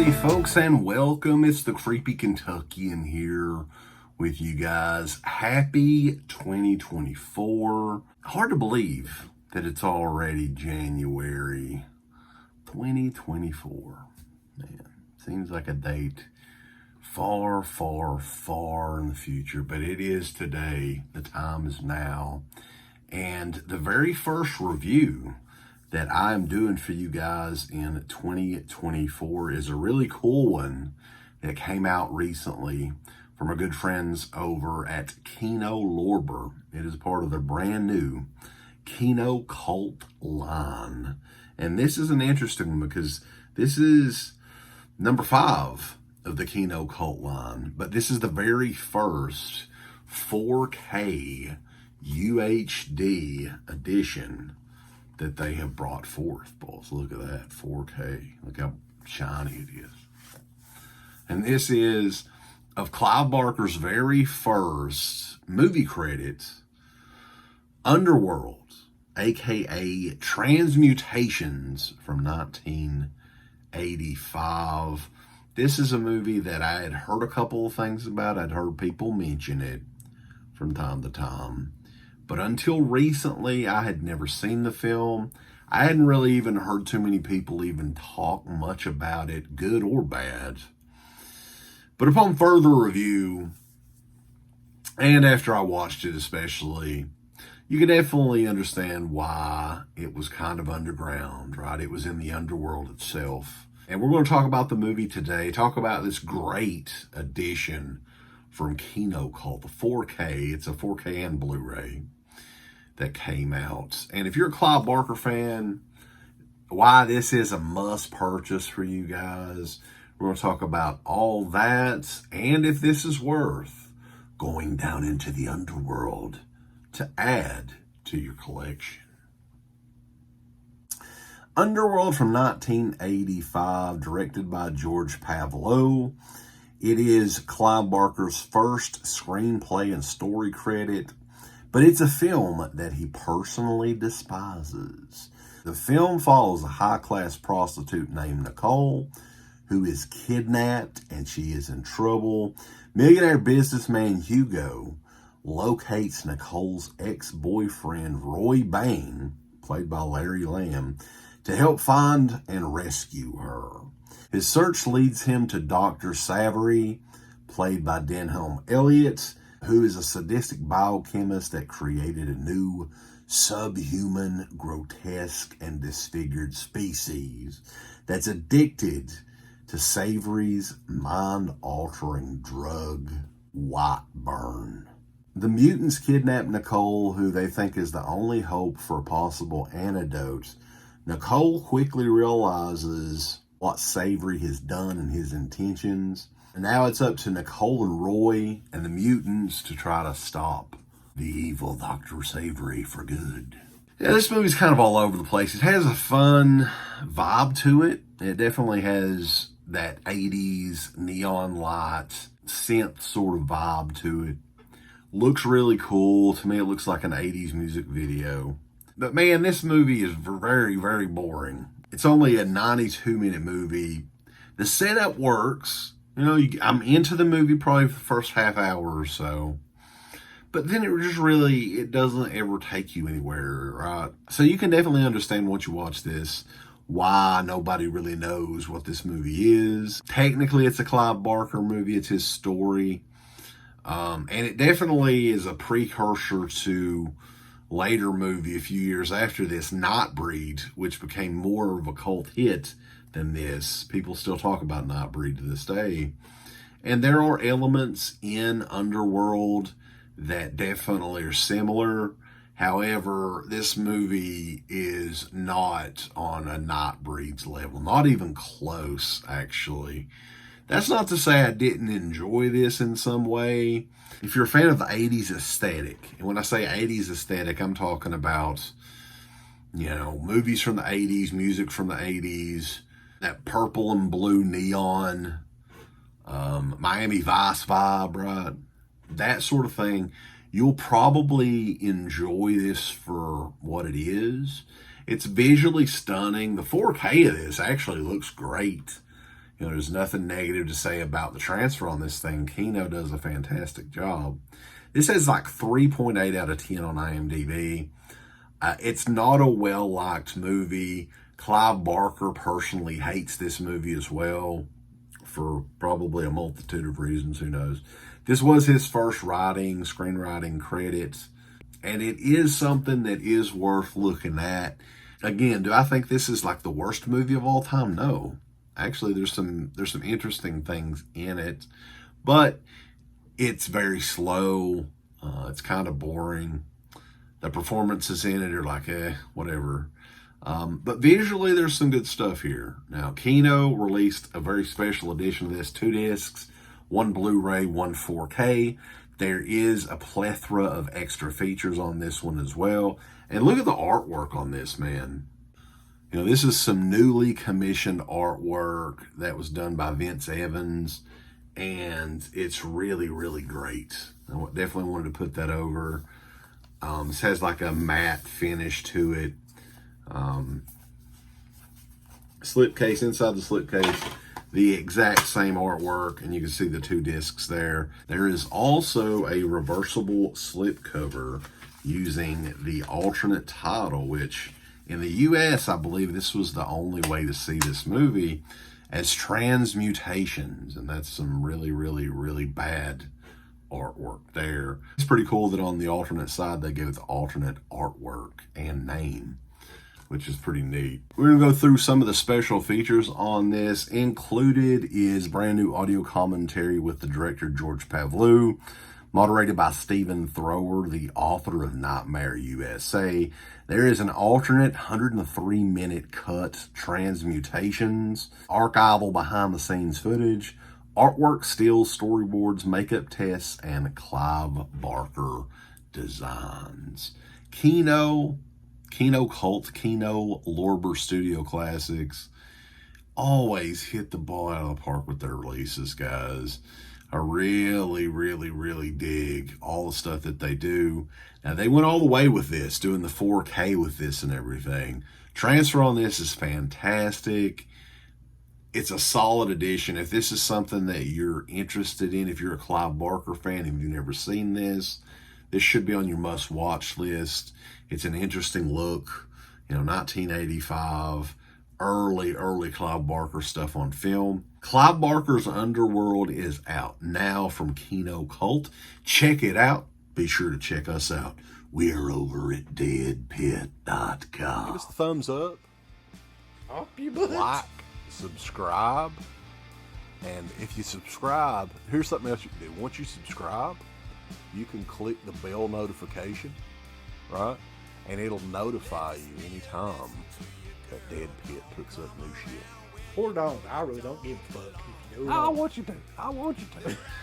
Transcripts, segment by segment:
Howdy folks and welcome. It's the Creepy Kentuckian here with you guys. Happy 2024. Hard to believe that it's already January 2024. Man, seems like a date far, far, far in the future, but it is today. The time is now. And the very first review that I'm doing for you guys in 2024 is a really cool one that came out recently from our good friends over at Kino Lorber. It is part of their brand new Kino Cult line. And this is an interesting one because this is number 5 of the Kino Cult line, but this is the very first 4K UHD edition that they have brought forth, boys. Look at that, 4K. Look how shiny it is. And this is of Clive Barker's very first movie credits, Underworld, aka Transmutations from 1985. This is a movie that I had heard a couple of things about. I'd heard people mention it from time to time. But until recently, I had never seen the film. I hadn't really even heard too many people even talk much about it, good or bad. But upon further review, and after I watched it especially, you can definitely understand why it was kind of underground, right? It was in the underworld itself. And we're going to talk about the movie today, talk about this great edition from Kino called the 4K. It's a 4K and Blu-ray that came out. And if you're a Clive Barker fan, why this is a must purchase for you guys. We're going to talk about all that and if this is worth going down into the underworld to add to your collection. Underworld from 1985, directed by George Pavlo. It is Clive Barker's first screenplay and story credit, but it's a film that he personally despises. The film follows a high-class prostitute named Nicole, who is kidnapped and she is in trouble. Millionaire businessman Hugo locates Nicole's ex-boyfriend Roy Bain, played by Larry Lamb, to help find and rescue her. His search leads him to Dr. Savory, played by Denholm Elliott, who is a sadistic biochemist that created a new subhuman, grotesque, and disfigured species that's addicted to Savory's mind-altering drug, white burn. The mutants kidnap Nicole, who they think is the only hope for a possible antidote. Nicole quickly realizes what Savory has done and his intentions. And now it's up to Nicole and Roy and the mutants to try to stop the evil Dr. Savory for good. Yeah, this movie's kind of all over the place. It has a fun vibe to it. It definitely has that 80s neon light synth sort of vibe to it. Looks really cool. To me, it looks like an 80s music video. But man, this movie is very, very boring. It's only a 92-minute movie. The setup works. You know, I'm into the movie probably for the first half hour or so. But then it doesn't ever take you anywhere, right? So you can definitely understand once you watch this why nobody really knows what this movie is. Technically, it's a Clive Barker movie. It's his story. And it definitely is a precursor to later movie a few years after this, Nightbreed, which became more of a cult hit than this. People still talk about Nightbreed to this day. And there are elements in Underworld that definitely are similar. However, this movie is not on a Nightbreed's level. Not even close, actually. That's not to say I didn't enjoy this in some way. If you're a fan of the 80s aesthetic, and when I say 80s aesthetic, I'm talking about, you know, movies from the 80s, music from the 80s, that purple and blue neon, Miami Vice vibe, right? That sort of thing. You'll probably enjoy this for what it is. It's visually stunning. The 4K of this actually looks great. There's nothing negative to say about the transfer on this thing. Kino does a fantastic job. This has like 3.8 out of 10 on IMDb. It's not a well-liked movie. Clive Barker personally hates this movie as well, for probably a multitude of reasons, who knows. This was his first screenwriting credits, and it is something that is worth looking at. Again, do I think this is like the worst movie of all time? No. Actually, there's some interesting things in it, but it's very slow. It's kind of boring. The performances in it are like, whatever. But visually, there's some good stuff here. Now, Kino released a very special edition of this, 2 discs, 1 Blu-ray, 1 4K. There is a plethora of extra features on this one as well. And look at the artwork on this, man. This is some newly commissioned artwork that was done by Vince Evans, and it's really, really great. I definitely wanted to put that over. This has like a matte finish to it. Slipcase, inside the slipcase, the exact same artwork, and you can see the 2 discs there. There is also a reversible slipcover using the alternate title, which in the US, I believe this was the only way to see this movie, as Transmutations, and that's some really, really, really bad artwork there. It's pretty cool that on the alternate side they give it the alternate artwork and name, which is pretty neat. We're going to go through some of the special features on this. Included is brand new audio commentary with the director George Pavlou, moderated by Stephen Thrower, the author of Nightmare USA. There is an alternate 103-minute cut, Transmutations, archival behind-the-scenes footage, artwork, stills, storyboards, makeup tests, and Clive Barker designs. Kino Cult, Kino Lorber Studio Classics always hit the ball out of the park with their releases, guys. I really, really, really dig all the stuff that they do. Now, they went all the way with this, doing the 4K with this and everything. Transfer on this is fantastic. It's a solid addition. If this is something that you're interested in, if you're a Clive Barker fan, if you've never seen this, this should be on your must-watch list. It's an interesting look, 1985, early Clive Barker stuff on film. Clive Barker's Underworld is out now from Kino Cult. Check it out. Be sure to check us out. We're over at deadpit.com. Give us the thumbs up. Up your butt. Like, subscribe. And if you subscribe, here's something else you can do. Once you subscribe, you can click the bell notification, right? And it'll notify you anytime that Dead Pit puts up new shit. Or don't. I really don't give a fuck. If you do I want you to. I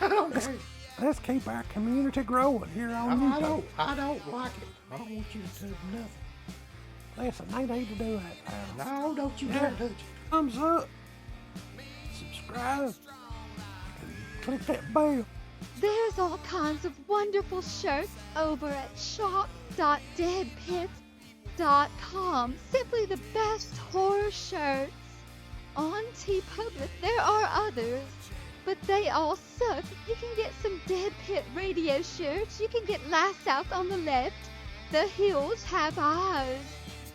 don't care. Let's keep our community growing here on YouTube. I don't like it. I don't want you to do nothing. Listen, they need to do that now. No, don't you dare touch it. Thumbs up. Subscribe. And click that bell. There's all kinds of wonderful shirts over at shop.deadpit.com. Simply the best horror shirts. On TeePublic, there are others, but they all suck. You can get some Dead Pit radio shirts. You can get Last South on the left. The Hills Have Eyes.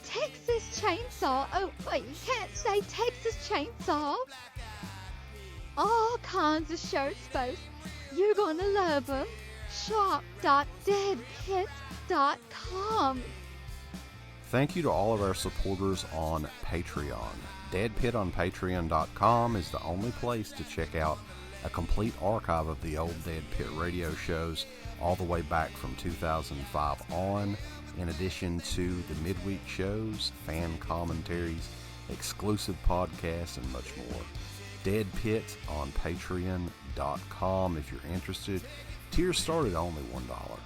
Texas Chainsaw. Oh, wait, you can't say Texas Chainsaw. All kinds of shirts, folks. You're gonna love them. Shop.deadpit.com. Thank you to all of our supporters on Patreon. Dead Pit on Patreon.com is the only place to check out a complete archive of the old Dead Pit radio shows all the way back from 2005 on, in addition to the midweek shows, fan commentaries, exclusive podcasts, and much more. Dead Pit on Patreon.com if you're interested. Tiers start at only $1.